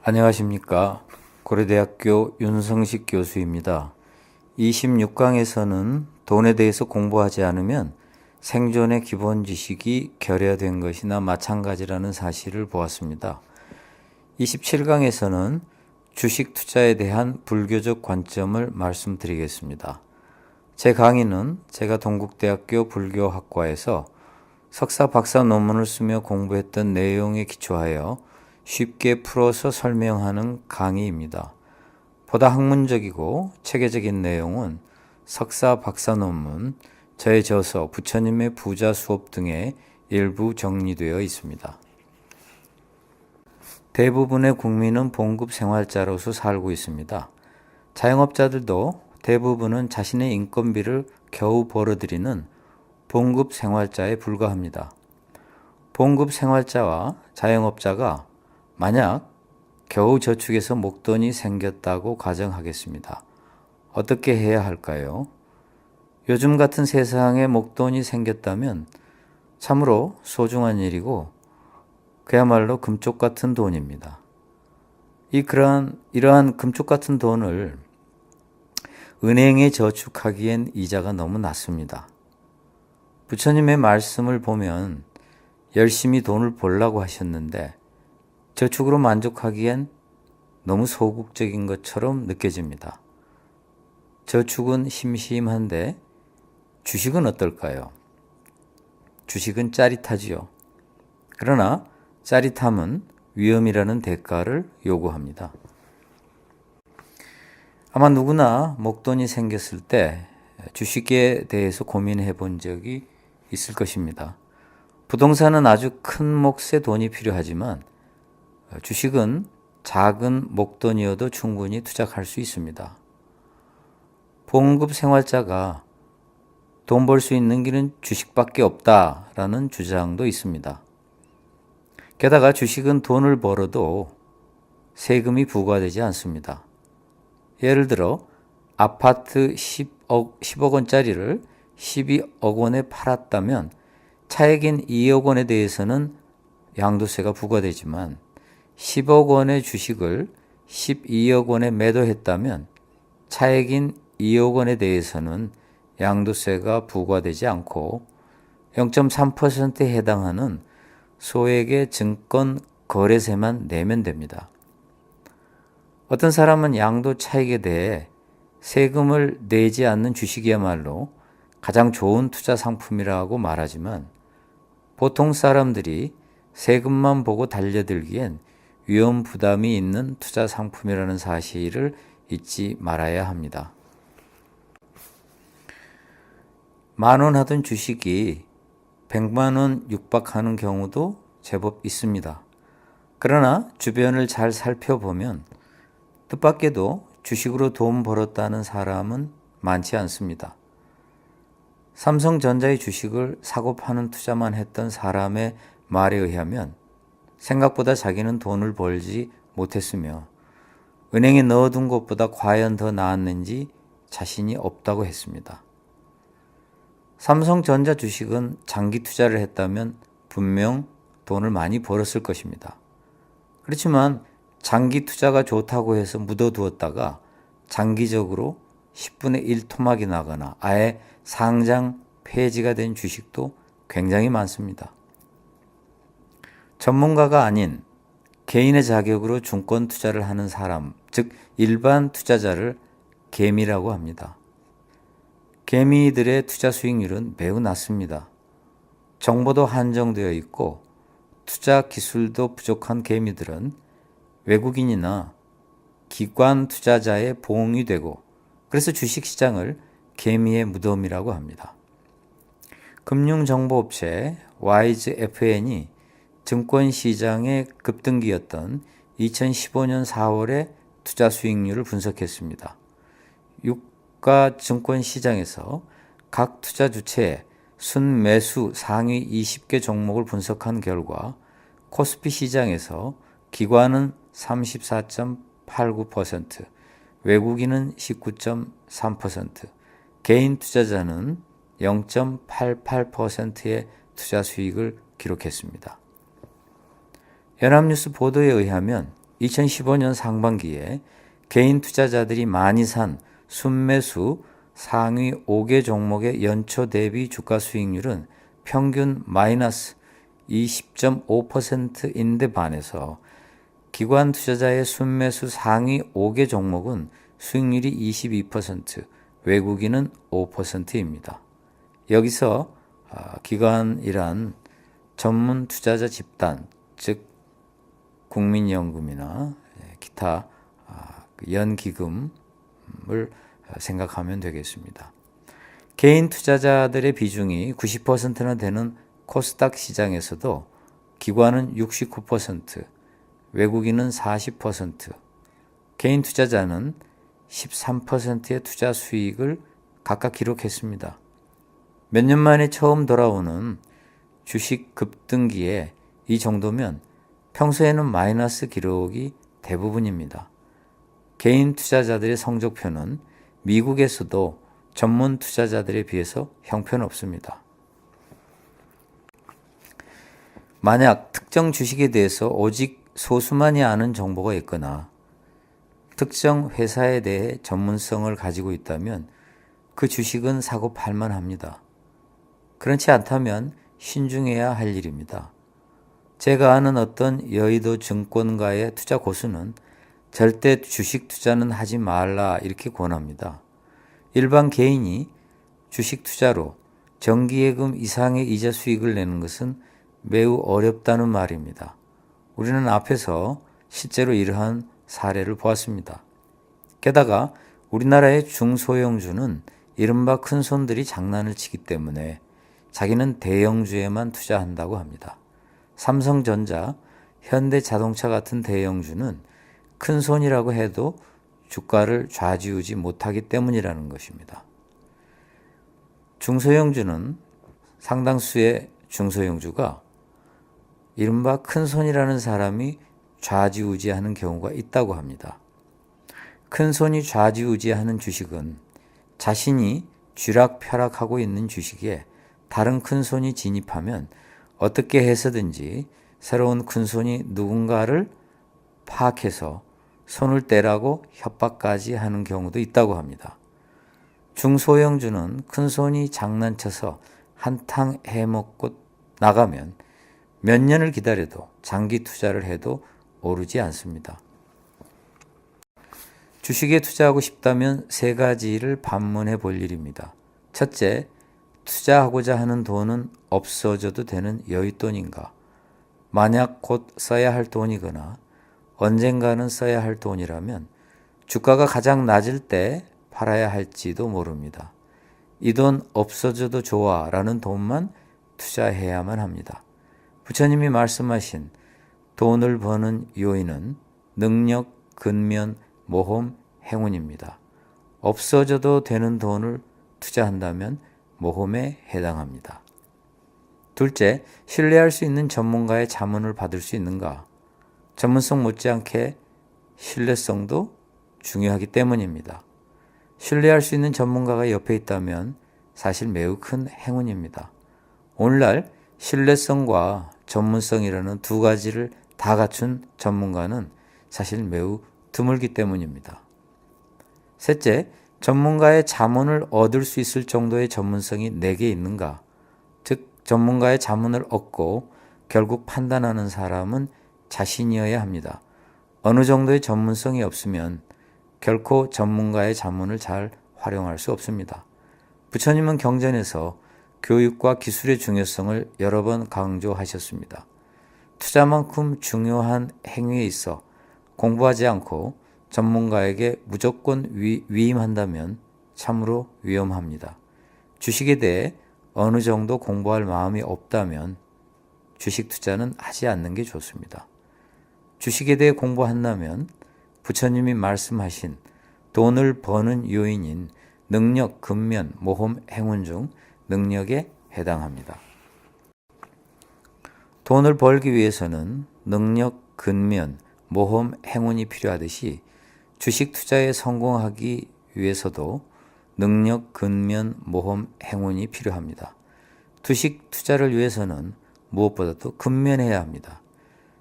안녕하십니까. 고려대학교 윤성식 교수입니다. 26강에서는 돈에 대해서 공부하지 않으면 생존의 기본 지식이 결여된 것이나 마찬가지라는 사실을 보았습니다. 27강에서는 주식 투자에 대한 불교적 관점을 말씀드리겠습니다. 제 강의는 제가 동국대학교 불교학과에서 석사 박사 논문을 쓰며 공부했던 내용에 기초하여 쉽게 풀어서 설명하는 강의입니다. 보다 학문적이고 체계적인 내용은 석사 박사 논문, 저의 저서, 부처님의 부자 수업 등에 일부 정리되어 있습니다. 대부분의 국민은 봉급 생활자로서 살고 있습니다. 자영업자들도 대부분은 자신의 인건비를 겨우 벌어들이는 봉급 생활자에 불과합니다. 봉급 생활자와 자영업자가 만약 겨우 저축해서 목돈이 생겼다고 가정하겠습니다. 어떻게 해야 할까요? 요즘 같은 세상에 목돈이 생겼다면 참으로 소중한 일이고 그야말로 금쪽 같은 돈입니다. 이러한 금쪽 같은 돈을 은행에 저축하기엔 이자가 너무 낮습니다. 부처님의 말씀을 보면 열심히 돈을 벌라고 하셨는데 저축으로 만족하기엔 너무 소극적인 것처럼 느껴집니다. 저축은 심심한데 주식은 어떨까요? 주식은 짜릿하지요. 그러나 짜릿함은 위험이라는 대가를 요구합니다. 아마 누구나 목돈이 생겼을 때 주식에 대해서 고민해 본 적이 있을 것입니다. 부동산은 아주 큰 몫의 돈이 필요하지만 주식은 작은 목돈이어도 충분히 투자할 수 있습니다. 봉급 생활자가 돈 벌 수 있는 길은 주식밖에 없다라는 주장도 있습니다. 게다가 주식은 돈을 벌어도 세금이 부과되지 않습니다. 예를 들어 아파트 10억 원짜리를 12억 원에 팔았다면 차액인 2억 원에 대해서는 양도세가 부과되지만 10억 원의 주식을 12억 원에 매도했다면 차액인 2억 원에 대해서는 양도세가 부과되지 않고 0.3%에 해당하는 소액의 증권 거래세만 내면 됩니다. 어떤 사람은 양도 차익에 대해 세금을 내지 않는 주식이야말로 가장 좋은 투자 상품이라고 말하지만 보통 사람들이 세금만 보고 달려들기엔 위험 부담이 있는 투자 상품이라는 사실을 잊지 말아야 합니다. 10,000원 하던 주식이 100만 원 육박하는 경우도 제법 있습니다. 그러나 주변을 잘 살펴보면 뜻밖에도 주식으로 돈 벌었다는 사람은 많지 않습니다. 삼성전자의 주식을 사고 파는 투자만 했던 사람의 말에 의하면 생각보다 자기는 돈을 벌지 못했으며 은행에 넣어둔 것보다 과연 더 나았는지 자신이 없다고 했습니다. 삼성전자 주식은 장기 투자를 했다면 분명 돈을 많이 벌었을 것입니다. 그렇지만 장기 투자가 좋다고 해서 묻어두었다가 장기적으로 10분의 1 토막이 나거나 아예 상장 폐지가 된 주식도 굉장히 많습니다. 전문가가 아닌 개인의 자격으로 증권 투자를 하는 사람, 즉 일반 투자자를 개미라고 합니다. 개미들의 투자 수익률은 매우 낮습니다. 정보도 한정되어 있고 투자 기술도 부족한 개미들은 외국인이나 기관 투자자의 보응이 되고 그래서 주식시장을 개미의 무덤이라고 합니다. 금융정보업체 YGFN이 증권시장의 급등기였던 2015년 4월의 투자 수익률을 분석했습니다. 유가 증권시장에서 각 투자 주체의 순매수 상위 20개 종목을 분석한 결과 코스피 시장에서 기관은 34.89%, 외국인은 19.3%, 개인 투자자는 0.88%의 투자 수익을 기록했습니다. 연합뉴스 보도에 의하면 2015년 상반기에 개인 투자자들이 많이 산 순매수 상위 5개 종목의 연초 대비 주가 수익률은 평균 마이너스 20.5%인데 반해서 기관 투자자의 순매수 상위 5개 종목은 수익률이 22%, 외국인은 5%입니다. 여기서 기관이란 전문 투자자 집단, 즉 국민연금이나 기타 연기금을 생각하면 되겠습니다. 개인 투자자들의 비중이 90%나 되는 코스닥 시장에서도 기관은 69%, 외국인은 40%, 개인 투자자는 13%의 투자 수익을 각각 기록했습니다. 몇 년 만에 처음 돌아오는 주식 급등기에 이 정도면 평소에는 마이너스 기록이 대부분입니다. 개인 투자자들의 성적표는 미국에서도 전문 투자자들에 비해서 형편없습니다. 만약 특정 주식에 대해서 오직 소수만이 아는 정보가 있거나 특정 회사에 대해 전문성을 가지고 있다면 그 주식은 사고 팔만 합니다. 그렇지 않다면 신중해야 할 일입니다. 제가 아는 어떤 여의도 증권가의 투자 고수는 절대 주식 투자는 하지 말라 이렇게 권합니다. 일반 개인이 주식 투자로 정기예금 이상의 이자 수익을 내는 것은 매우 어렵다는 말입니다. 우리는 앞에서 실제로 이러한 사례를 보았습니다. 게다가 우리나라의 중소형주는 이른바 큰손들이 장난을 치기 때문에 자기는 대형주에만 투자한다고 합니다. 삼성전자, 현대자동차 같은 대형주는 큰손이라고 해도 주가를 좌지우지 못하기 때문이라는 것입니다. 중소형주는 상당수의 중소형주가 이른바 큰손이라는 사람이 좌지우지하는 경우가 있다고 합니다. 큰손이 좌지우지하는 주식은 자신이 쥐락펴락하고 있는 주식에 다른 큰손이 진입하면 어떻게 해서든지 새로운 큰손이 누군가를 파악해서 손을 떼라고 협박까지 하는 경우도 있다고 합니다. 중소형주는 큰손이 장난쳐서 한탕 해먹고 나가면 몇 년을 기다려도 장기 투자를 해도 오르지 않습니다. 주식에 투자하고 싶다면 세 가지를 반문해 볼 일입니다. 첫째, 투자하고자 하는 돈은 없어져도 되는 여윳돈인가? 만약 곧 써야 할 돈이거나 언젠가는 써야 할 돈이라면 주가가 가장 낮을 때 팔아야 할지도 모릅니다. 이 돈 없어져도 좋아 라는 돈만 투자해야만 합니다. 부처님이 말씀하신 돈을 버는 요인은 능력, 근면, 모험, 행운입니다. 없어져도 되는 돈을 투자한다면 모험에 해당합니다. 둘째, 신뢰할 수 있는 전문가의 자문을 받을 수 있는가? 전문성 못지않게 신뢰성도 중요하기 때문입니다. 신뢰할 수 있는 전문가가 옆에 있다면 사실 매우 큰 행운입니다. 오늘날 신뢰성과 전문성이라는 두 가지를 다 갖춘 전문가는 사실 매우 드물기 때문입니다. 셋째, 전문가의 자문을 얻을 수 있을 정도의 전문성이 내게 있는가? 즉, 전문가의 자문을 얻고 결국 판단하는 사람은 자신이어야 합니다. 어느 정도의 전문성이 없으면 결코 전문가의 자문을 잘 활용할 수 없습니다. 부처님은 경전에서 교육과 기술의 중요성을 여러 번 강조하셨습니다. 투자만큼 중요한 행위에 있어 공부하지 않고 전문가에게 무조건 위임한다면 참으로 위험합니다. 주식에 대해 어느 정도 공부할 마음이 없다면 주식 투자는 하지 않는 게 좋습니다. 주식에 대해 공부한다면 부처님이 말씀하신 돈을 버는 요인인 능력, 근면, 모험, 행운 중 능력에 해당합니다. 돈을 벌기 위해서는 능력, 근면, 모험, 행운이 필요하듯이 주식 투자에 성공하기 위해서도 능력, 근면, 모험, 행운이 필요합니다. 주식 투자를 위해서는 무엇보다도 근면해야 합니다.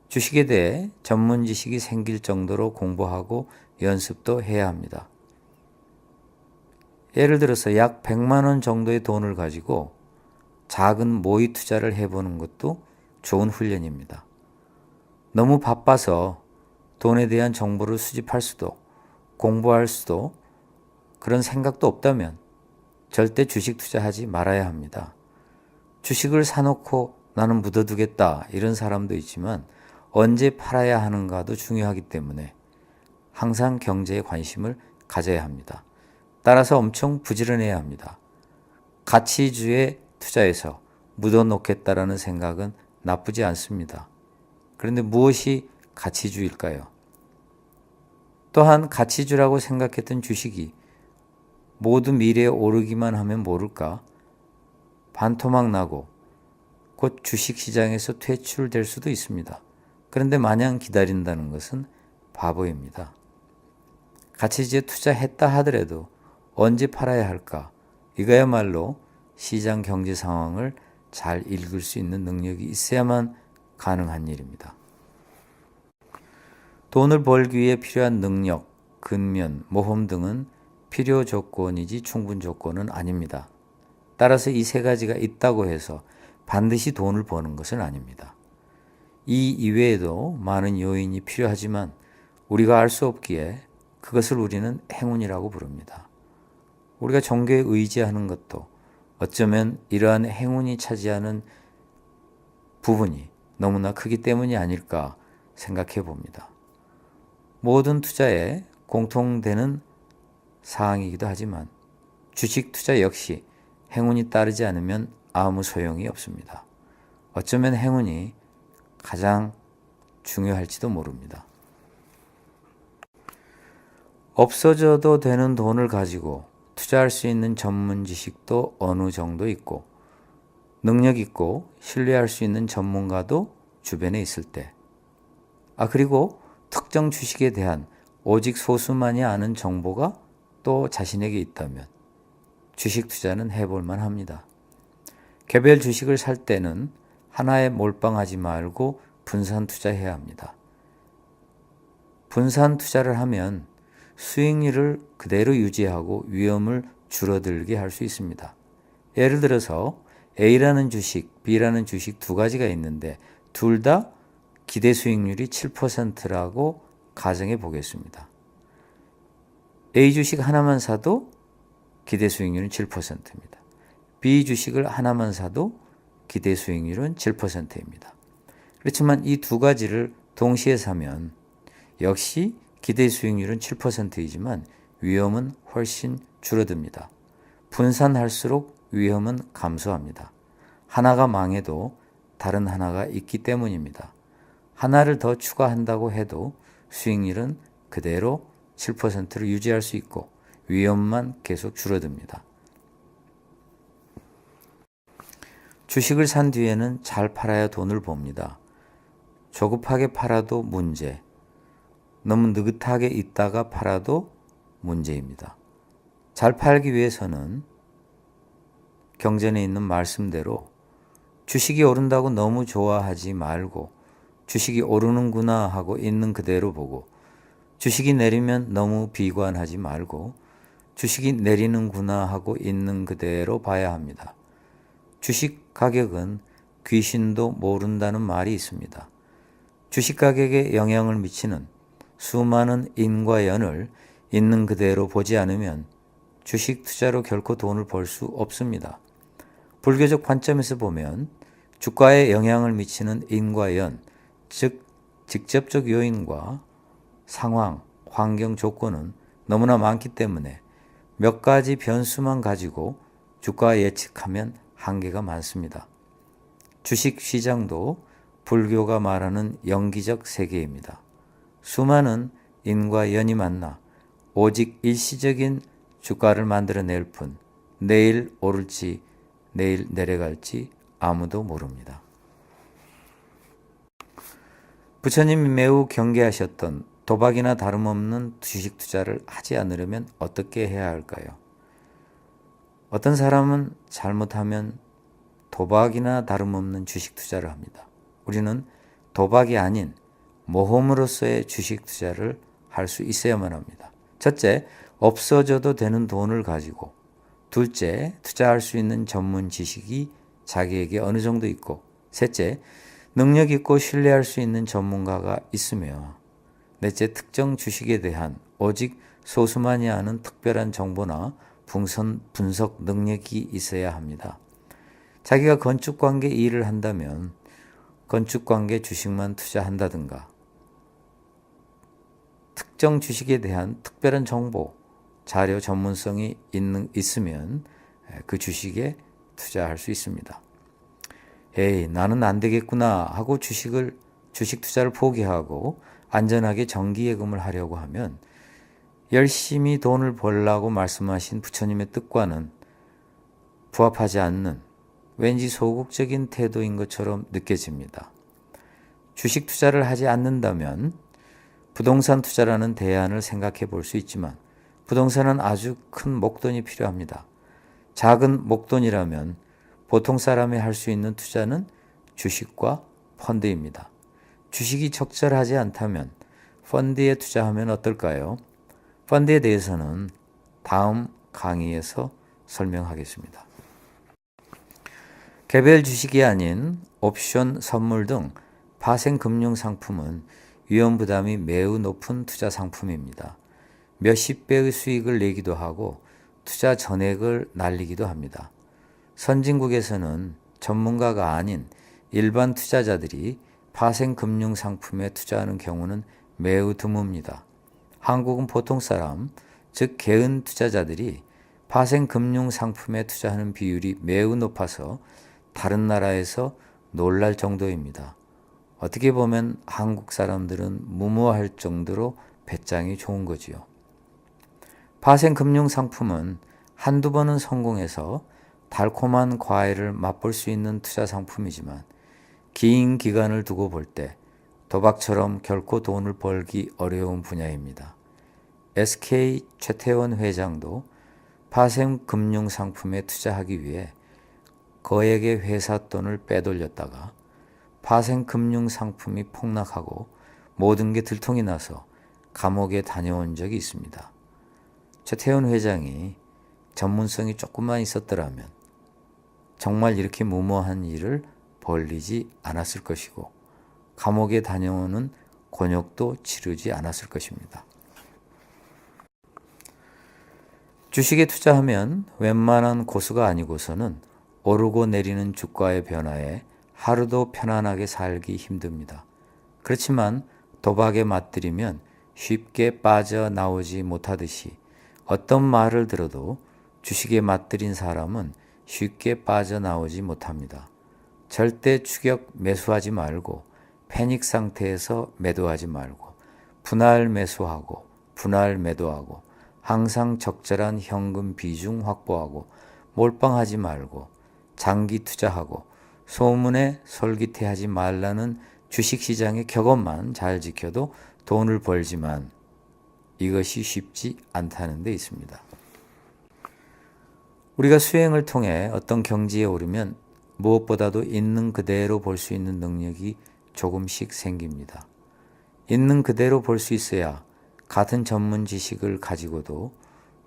주식에 대해 전문 지식이 생길 정도로 공부하고 연습도 해야 합니다. 예를 들어서 약 100만 원 정도의 돈을 가지고 작은 모의 투자를 해보는 것도 좋은 훈련입니다. 너무 바빠서 돈에 대한 정보를 수집할 수도 공부할 수도 그런 생각도 없다면 절대 주식 투자하지 말아야 합니다. 주식을 사놓고 나는 묻어두겠다 이런 사람도 있지만 언제 팔아야 하는가도 중요하기 때문에 항상 경제에 관심을 가져야 합니다. 따라서 엄청 부지런해야 합니다. 가치주에 투자해서 묻어놓겠다라는 생각은 나쁘지 않습니다. 그런데 무엇이 가치주일까요? 또한 가치주라고 생각했던 주식이 모두 미래에 오르기만 하면 모를까 반토막 나고 곧 주식시장에서 퇴출될 수도 있습니다. 그런데 마냥 기다린다는 것은 바보입니다. 가치주에 투자했다 하더라도 언제 팔아야 할까? 이거야말로 시장 경제 상황을 잘 읽을 수 있는 능력이 있어야만 가능한 일입니다. 돈을 벌기 위해 필요한 능력, 근면, 모험 등은 필요 조건이지 충분 조건은 아닙니다. 따라서 이 세 가지가 있다고 해서 반드시 돈을 버는 것은 아닙니다. 이 이외에도 많은 요인이 필요하지만 우리가 알 수 없기에 그것을 우리는 행운이라고 부릅니다. 우리가 종교에 의지하는 것도 어쩌면 이러한 행운이 차지하는 부분이 너무나 크기 때문이 아닐까 생각해 봅니다. 모든 투자에 공통되는 사항이기도 하지만 주식 투자 역시 행운이 따르지 않으면 아무 소용이 없습니다. 어쩌면 행운이 가장 중요할지도 모릅니다. 없어져도 되는 돈을 가지고 투자할 수 있는 전문 지식도 어느 정도 있고 능력 있고 신뢰할 수 있는 전문가도 주변에 있을 때 그리고 특정 주식에 대한 오직 소수만이 아는 정보가 또 자신에게 있다면 주식 투자는 해볼 만합니다. 개별 주식을 살 때는 하나에 몰빵하지 말고 분산 투자해야 합니다. 분산 투자를 하면 수익률을 그대로 유지하고 위험을 줄어들게 할 수 있습니다. 예를 들어서 A라는 주식, B라는 주식 두 가지가 있는데 둘 다 기대 수익률이 7%라고 가정해 보겠습니다. A 주식 하나만 사도 기대 수익률은 7%입니다. B 주식을 하나만 사도 기대 수익률은 7%입니다. 그렇지만 이 두 가지를 동시에 사면 역시 기대 수익률은 7%이지만 위험은 훨씬 줄어듭니다. 분산할수록 위험은 감소합니다. 하나가 망해도 다른 하나가 있기 때문입니다. 하나를 더 추가한다고 해도 수익률은 그대로 7%를 유지할 수 있고 위험만 계속 줄어듭니다. 주식을 산 뒤에는 잘 팔아야 돈을 법니다. 조급하게 팔아도 문제, 너무 느긋하게 있다가 팔아도 문제입니다. 잘 팔기 위해서는 경전에 있는 말씀대로 주식이 오른다고 너무 좋아하지 말고 주식이 오르는구나 하고 있는 그대로 보고 주식이 내리면 너무 비관하지 말고 주식이 내리는구나 하고 있는 그대로 봐야 합니다. 주식 가격은 귀신도 모른다는 말이 있습니다. 주식 가격에 영향을 미치는 수많은 인과 연을 있는 그대로 보지 않으면 주식 투자로 결코 돈을 벌 수 없습니다. 불교적 관점에서 보면 주가에 영향을 미치는 인과 연, 즉 직접적 요인과 상황, 환경 조건은 너무나 많기 때문에 몇 가지 변수만 가지고 주가 예측하면 한계가 많습니다. 주식 시장도 불교가 말하는 영기적 세계입니다. 수많은 인과 연이 만나 오직 일시적인 주가를 만들어낼 뿐 내일 오를지 내일 내려갈지 아무도 모릅니다. 부처님이 매우 경계하셨던 도박이나 다름없는 주식 투자를 하지 않으려면 어떻게 해야 할까요? 어떤 사람은 잘못하면 도박이나 다름없는 주식 투자를 합니다. 우리는 도박이 아닌 모험으로서의 주식 투자를 할 수 있어야만 합니다. 첫째, 없어져도 되는 돈을 가지고, 둘째, 투자할 수 있는 전문 지식이 자기에게 어느 정도 있고, 셋째, 능력 있고 신뢰할 수 있는 전문가가 있으며, 넷째, 특정 주식에 대한 오직 소수만이 아는 특별한 정보나 분석 능력이 있어야 합니다. 자기가 건축관계 일을 한다면 건축관계 주식만 투자한다든가, 특정 주식에 대한 특별한 정보, 자료 전문성이 있으면 그 주식에 투자할 수 있습니다. 에이, 나는 안 되겠구나 하고 주식 투자를 포기하고 안전하게 정기예금을 하려고 하면 열심히 돈을 벌라고 말씀하신 부처님의 뜻과는 부합하지 않는 왠지 소극적인 태도인 것처럼 느껴집니다. 주식 투자를 하지 않는다면 부동산 투자라는 대안을 생각해 볼 수 있지만 부동산은 아주 큰 목돈이 필요합니다. 작은 목돈이라면 보통 사람이 할 수 있는 투자는 주식과 펀드입니다. 주식이 적절하지 않다면 펀드에 투자하면 어떨까요? 펀드에 대해서는 다음 강의에서 설명하겠습니다. 개별 주식이 아닌 옵션, 선물 등 파생 금융 상품은 위험 부담이 매우 높은 투자 상품입니다. 몇십 배의 수익을 내기도 하고 투자 전액을 날리기도 합니다. 선진국에서는 전문가가 아닌 일반 투자자들이 파생 금융 상품에 투자하는 경우는 매우 드뭅니다. 한국은 보통 사람, 즉 개인 투자자들이 파생 금융 상품에 투자하는 비율이 매우 높아서 다른 나라에서 놀랄 정도입니다. 어떻게 보면 한국 사람들은 무모할 정도로 배짱이 좋은 거지요. 파생 금융 상품은 한두 번은 성공해서 달콤한 과일을 맛볼 수 있는 투자 상품이지만 긴 기간을 두고 볼 때 도박처럼 결코 돈을 벌기 어려운 분야입니다. SK 최태원 회장도 파생 금융 상품에 투자하기 위해 거액의 회사 돈을 빼돌렸다가 파생 금융 상품이 폭락하고 모든 게 들통이 나서 감옥에 다녀온 적이 있습니다. 최태원 회장이 전문성이 조금만 있었더라면 정말 이렇게 무모한 일을 벌리지 않았을 것이고 감옥에 다녀오는 곤욕도 치르지 않았을 것입니다. 주식에 투자하면 웬만한 고수가 아니고서는 오르고 내리는 주가의 변화에 하루도 편안하게 살기 힘듭니다. 그렇지만 도박에 맞들이면 쉽게 빠져나오지 못하듯이 어떤 말을 들어도 주식에 맞들인 사람은 쉽게 빠져나오지 못합니다. 절대 추격 매수하지 말고 패닉 상태에서 매도하지 말고 분할 매수하고 분할 매도하고 항상 적절한 현금 비중 확보하고 몰빵하지 말고 장기 투자하고 소문에 솔깃해하지 말라는 주식시장의 격언만 잘 지켜도 돈을 벌지만 이것이 쉽지 않다는 데 있습니다. 우리가 수행을 통해 어떤 경지에 오르면 무엇보다도 있는 그대로 볼 수 있는 능력이 조금씩 생깁니다. 있는 그대로 볼 수 있어야 같은 전문 지식을 가지고도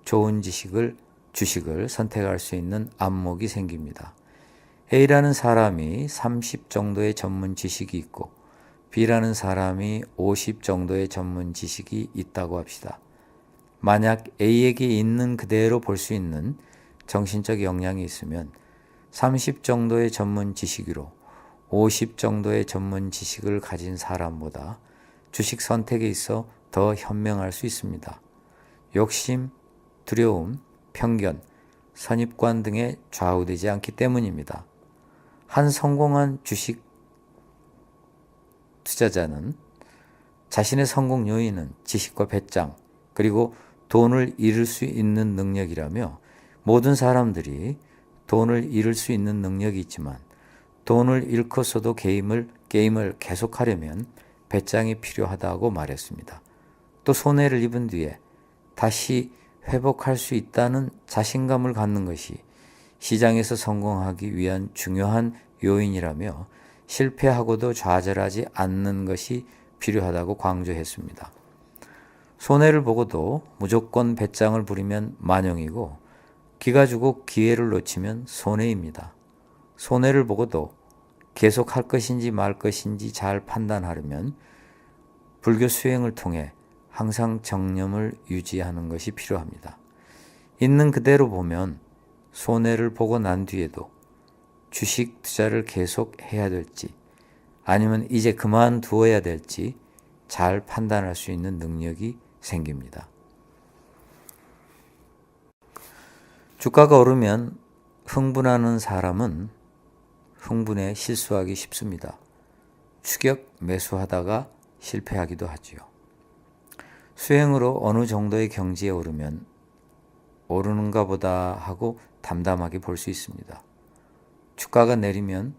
좋은 주식을 선택할 수 있는 안목이 생깁니다. A라는 사람이 30 정도의 전문 지식이 있고 B라는 사람이 50 정도의 전문 지식이 있다고 합시다. 만약 A에게 있는 그대로 볼 수 있는 정신적 역량이 있으면 30 정도의 전문 지식으로 50 정도의 전문 지식을 가진 사람보다 주식 선택에 있어 더 현명할 수 있습니다. 욕심, 두려움, 편견, 선입관 등에 좌우되지 않기 때문입니다. 한 성공한 주식 투자자는 자신의 성공 요인은 지식과 배짱 그리고 돈을 잃을 수 있는 능력이라며 모든 사람들이 돈을 잃을 수 있는 능력이 있지만 돈을 잃고서도 게임을 계속하려면 배짱이 필요하다고 말했습니다. 또 손해를 입은 뒤에 다시 회복할 수 있다는 자신감을 갖는 것이 시장에서 성공하기 위한 중요한 요인이라며 실패하고도 좌절하지 않는 것이 필요하다고 강조했습니다. 손해를 보고도 무조건 배짱을 부리면 만용이고 기가 주고 기회를 놓치면 손해입니다. 손해를 보고도 계속 할 것인지 말 것인지 잘 판단하려면 불교 수행을 통해 항상 정념을 유지하는 것이 필요합니다. 있는 그대로 보면 손해를 보고 난 뒤에도 주식 투자를 계속 해야 될지 아니면 이제 그만두어야 될지 잘 판단할 수 있는 능력이 생깁니다. 주가가 오르면 흥분하는 사람은 흥분에 실수하기 쉽습니다. 추격 매수하다가 실패하기도 하지요. 수행으로 어느 정도의 경지에 오르면 오르는가 보다 하고 담담하게 볼 수 있습니다. 주가가 내리면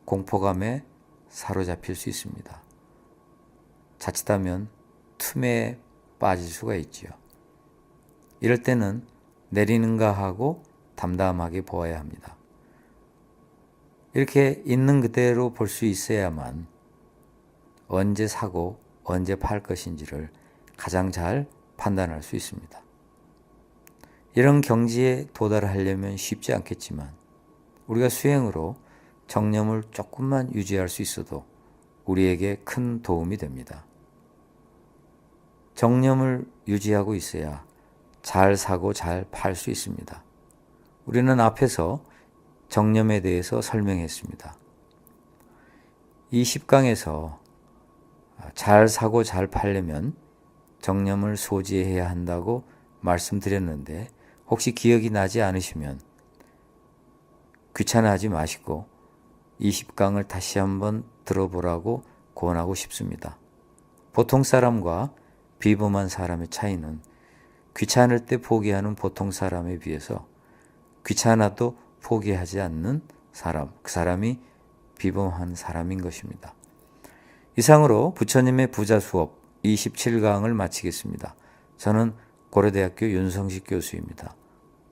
공포감에 사로잡힐 수 있습니다. 자칫하면 틈에 빠질 수가 있지요. 이럴 때는 내리는가 하고 담담하게 보아야 합니다. 이렇게 있는 그대로 볼 수 있어야만 언제 사고 언제 팔 것인지를 가장 잘 판단할 수 있습니다. 이런 경지에 도달하려면 쉽지 않겠지만 우리가 수행으로 정념을 조금만 유지할 수 있어도 우리에게 큰 도움이 됩니다. 정념을 유지하고 있어야 잘 사고 잘 팔 수 있습니다. 우리는 앞에서 정념에 대해서 설명했습니다. 이 10강에서 잘 사고 잘 팔려면 정념을 소지해야 한다고 말씀드렸는데 혹시 기억이 나지 않으시면 귀찮아하지 마시고 20강을 다시 한번 들어보라고 권하고 싶습니다. 보통 사람과 비범한 사람의 차이는 귀찮을 때 포기하는 보통 사람에 비해서 귀찮아도 포기하지 않는 사람, 그 사람이 비범한 사람인 것입니다. 이상으로 부처님의 부자 수업 27강을 마치겠습니다. 저는 고려대학교 윤성식 교수입니다.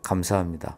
감사합니다.